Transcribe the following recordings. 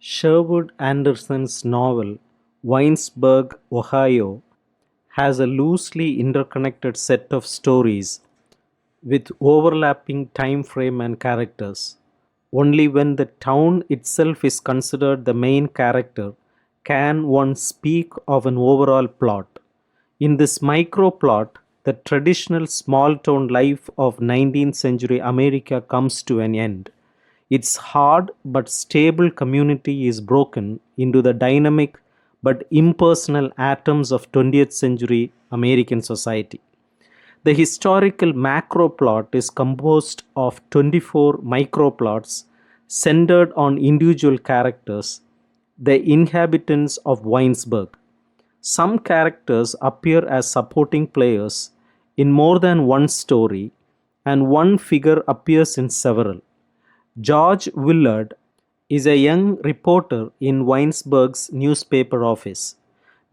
Sherwood Anderson's novel Winesburg, Ohio has a loosely interconnected set of stories with overlapping time frame and characters. Only when the town itself is considered the main character can one speak of an overall plot. In this microplot, the traditional small town life of 19th century America comes to an end. Its hard but stable community is broken into the dynamic but impersonal atoms of 20th century American society. The historical macroplot is composed of 24 microplots centered on individual characters, the inhabitants of Winesburg. Some characters appear as supporting players in more than one story, and one figure appears in several. George Willard is a young reporter in Winesburg's newspaper office.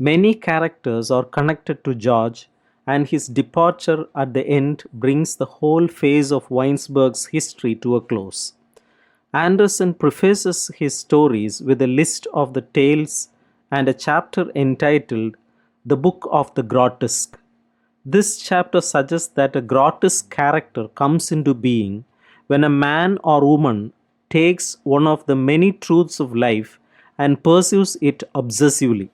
Many characters are connected to George, and his departure at the end brings the whole phase of Winesburg's history to a close. Anderson prefaces his stories with a list of the tales and a chapter entitled The Book of the Grotesque. This chapter suggests that a grotesque character comes into being when a man or woman takes one of the many truths of life and pursues it obsessively.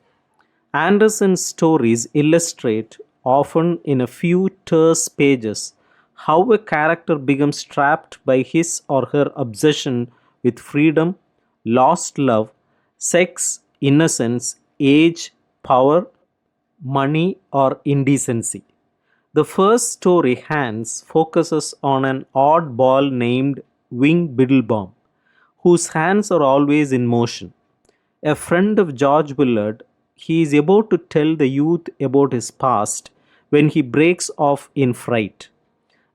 Anderson's stories illustrate, often in a few terse pages, how a character becomes trapped by his or her obsession with freedom, lost love, sex, innocence, age, power, money, or indecency. The first story, Hans, focuses on an oddball named Wing Biddlebaum, whose hands are always in motion. A friend of George Willard, he is about to tell the youth about his past when he breaks off in fright.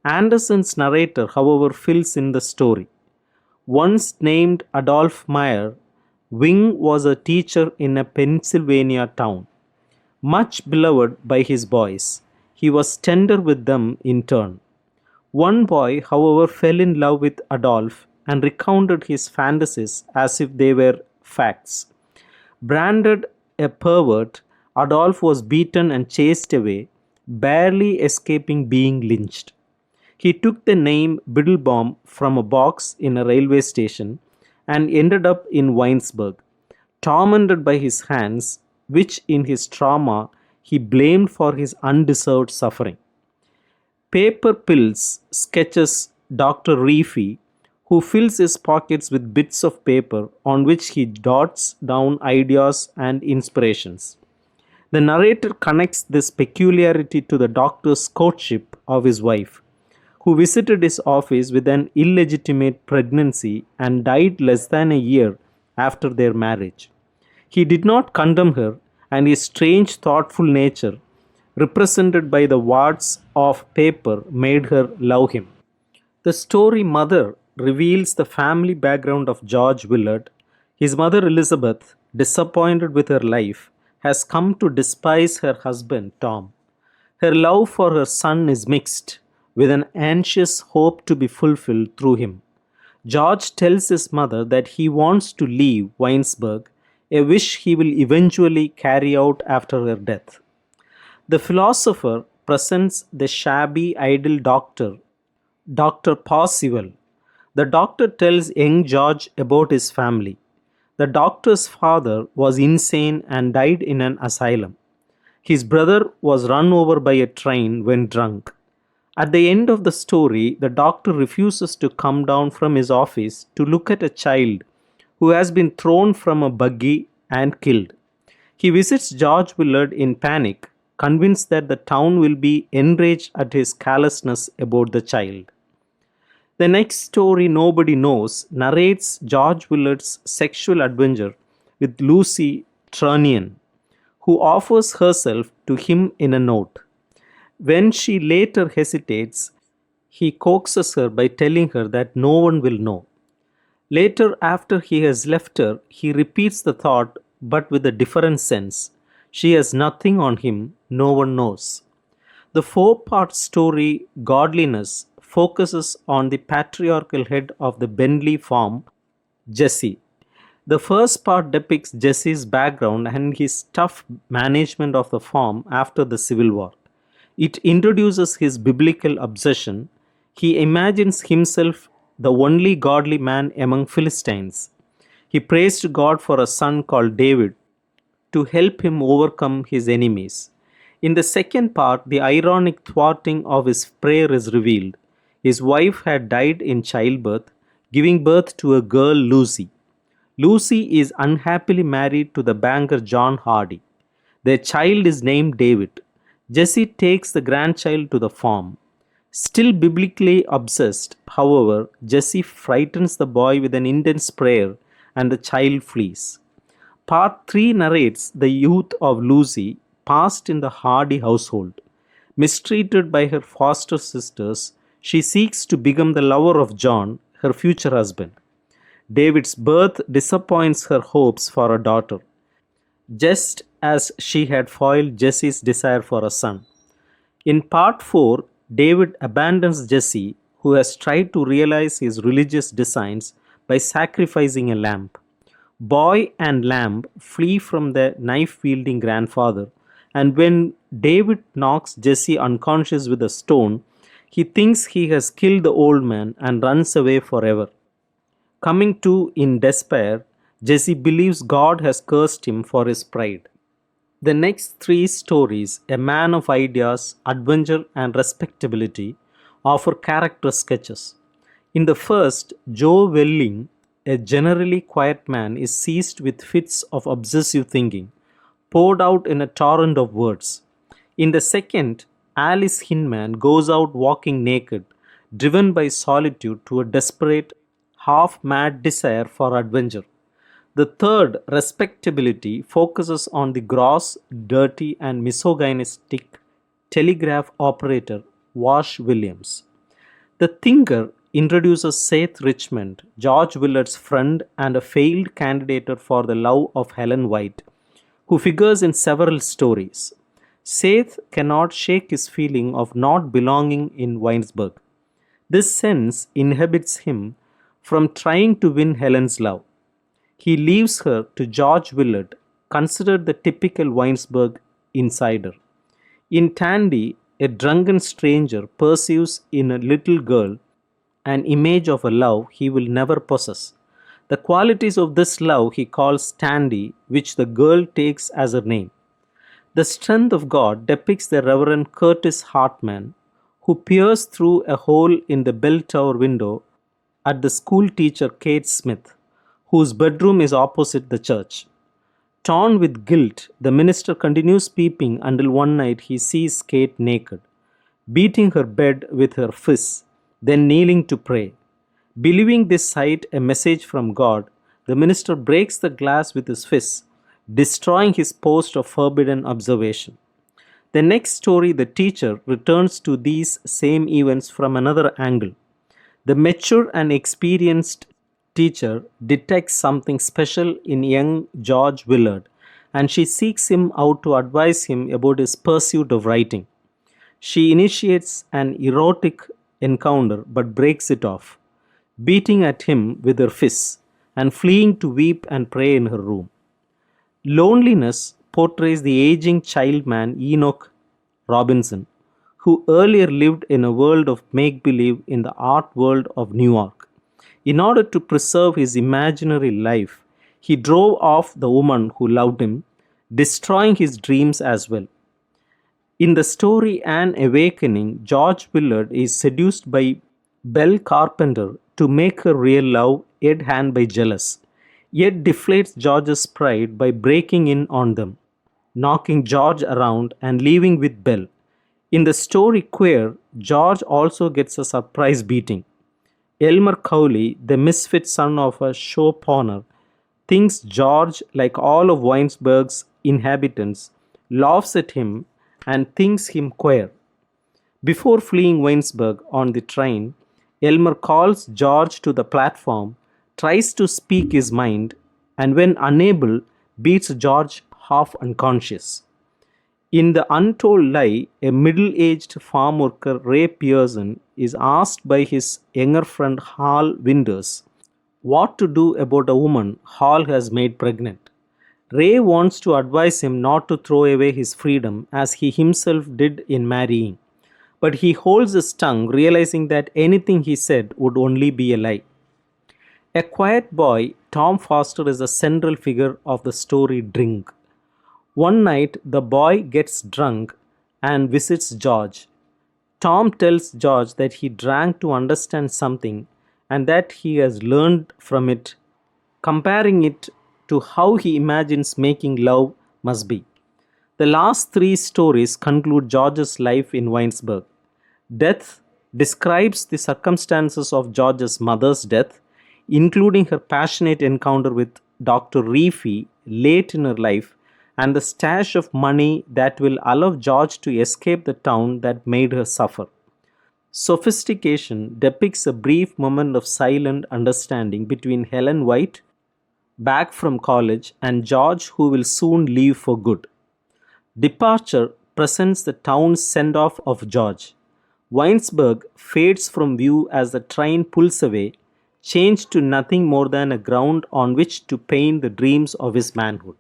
Anderson's narrator, however, fills in the story. Once named Adolph Meyer, Wing was a teacher in a Pennsylvania town. Much beloved by his boys, he was tender with them in turn. One boy, however, fell in love with Adolph and recounted his fantasies as if they were facts. Branded a pervert, Adolph was beaten and chased away, barely escaping being lynched. He took the name Biddlebaum from a box in a railway station and ended up in Winesburg, tormented by his hands, which in his trauma he blamed for his undeserved suffering. Paper Pills sketches Dr. Reefy, who fills his pockets with bits of paper on which he dots down ideas and inspirations. The narrator connects this peculiarity to the doctor's courtship of his wife, who visited his office with an illegitimate pregnancy and died less than a year after their marriage. He did not condemn her, and his strange, thoughtful nature, represented by the wads of paper, made her love him. The story Mother reveals the family background of George Willard. His mother Elizabeth, disappointed with her life, has come to despise her husband Tom. Her love for her son is mixed, with an anxious hope to be fulfilled through him. George tells his mother that he wants to leave Winesburg, a wish he will eventually carry out after her death. The philosopher presents the shabby, idle doctor, Dr. Parsival. The doctor tells young George about his family. The doctor's father was insane and died in an asylum. His brother was run over by a train when drunk. At the end of the story, the doctor refuses to come down from his office to look at a child who has been thrown from a buggy and killed. He visits George Willard in panic, convinced that the town will be enraged at his callousness about the child. The next story, Nobody Knows, narrates George Willard's sexual adventure with Lucy Trunnion, who offers herself to him in a note. When she later hesitates, he coaxes her by telling her that no one will know. Later, after he has left her, he repeats the thought but with a different sense. She has nothing on him, no one knows. The four-part story, Godliness, focuses on the patriarchal head of the Bentley farm, Jesse. The first part depicts Jesse's background and his tough management of the farm after the Civil War. It introduces his biblical obsession. He imagines himself the only godly man among Philistines. He prays to God for a son called David to help him overcome his enemies. In the second part, the ironic thwarting of his prayer is revealed. His wife had died in childbirth, giving birth to a girl, Lucy. Lucy is unhappily married to the banker John Hardy. Their child is named David. Jesse takes the grandchild to the farm. Still biblically obsessed, however, Jesse frightens the boy with an intense prayer and the child flees. Part 3 narrates the youth of Lucy, passed in the Hardy household. Mistreated by her foster sisters, she seeks to become the lover of John, her future husband. David's birth disappoints her hopes for a daughter, just as she had foiled Jesse's desire for a son. In part 4, David abandons Jesse, who has tried to realize his religious designs by sacrificing a lamb. Boy and lamb flee from their knife wielding grandfather, and when David knocks Jesse unconscious with a stone, he thinks he has killed the old man and runs away forever. Coming to in despair, Jesse believes God has cursed him for his pride. The next three stories, A Man of Ideas, Adventure, and Respectability, offer character sketches. In the first, Joe Welling, a generally quiet man, is seized with fits of obsessive thinking, poured out in a torrent of words. In the second, Alice Hinman goes out walking naked, driven by solitude to a desperate, half mad desire for adventure. The third, Respectability, focuses on the gross, dirty, and misogynistic telegraph operator Wash Williams. The Thinker introduces Seth Richmond, George Willard's friend and a failed candidate for the love of Helen White, who figures in several stories. Seth cannot shake his feeling of not belonging in Winesburg. This sense inhibits him from trying to win Helen's love. He leaves her to George Willard, considered the typical Winesburg insider. In Tandy, a drunken stranger pursues in a little girl an image of a love he will never possess. The qualities of this love he calls Tandy, which the girl takes as her name. The Strength of God depicts the Reverend Curtis Hartman, who peers through a hole in the bell tower window at the school teacher Kate Smith, whose bedroom is opposite the church. Torn with guilt, the minister continues peeping until one night he sees Kate naked, beating her bed with her fists, then kneeling to pray. Believing this sight a message from God, the minister breaks the glass with his fists, destroying his post of forbidden observation. The next story, the teacher returns to these same events from another angle. The mature and experienced teacher detects something special in young George Willard, and she seeks him out to advise him about his pursuit of writing. She initiates an erotic encounter but breaks it off, beating at him with her fists and fleeing to weep and pray in her room. Loneliness portrays the aging child man Enoch Robinson, who earlier lived in a world of make believe in the art world of New York. In order to preserve his imaginary life, he drove off the woman who loved him, destroying his dreams as well. In the story An Awakening, George Willard is seduced by Belle Carpenter to make her real love Ed Hand by jealous, yet deflates George's pride by breaking in on them, knocking George around and leaving with Belle. In the story Queer, George also gets a surprise beating. Elmer Cowley, the misfit son of a show pawner, thinks George, like all of Winesburg's inhabitants, laughs at him and thinks him queer. Before fleeing Winesburg on the train, Elmer calls George to the platform, tries to speak his mind, and when unable, beats George half unconscious. In The Untold Lie, a middle-aged farm worker, Ray Pearson, is asked by his younger friend Hal Winters What to do about a woman Hall has made pregnant. Ray wants to advise him not to throw away his freedom as he himself did in marrying, but he holds his tongue, realizing that anything he said would only be a lie. A quiet boy, Tom Foster is the central figure of the story Drink. One night, the boy gets drunk and visits George. Tom tells George that he drank to understand something and that he has learned from it, comparing it to how he imagines making love must be. The last three stories conclude George's life in Winesburg. Death describes the circumstances of George's mother's death, including her passionate encounter with Dr. Reefy late in her life and the stash of money that will allow George to escape the town that made her suffer. Sophistication depicts a brief moment of silent understanding between Helen White, back from college, and George, who will soon leave for good. Departure presents the town's send off of George. Winesburg fades from view as the train pulls away, changed to nothing more than a ground on which to paint the dreams of his manhood.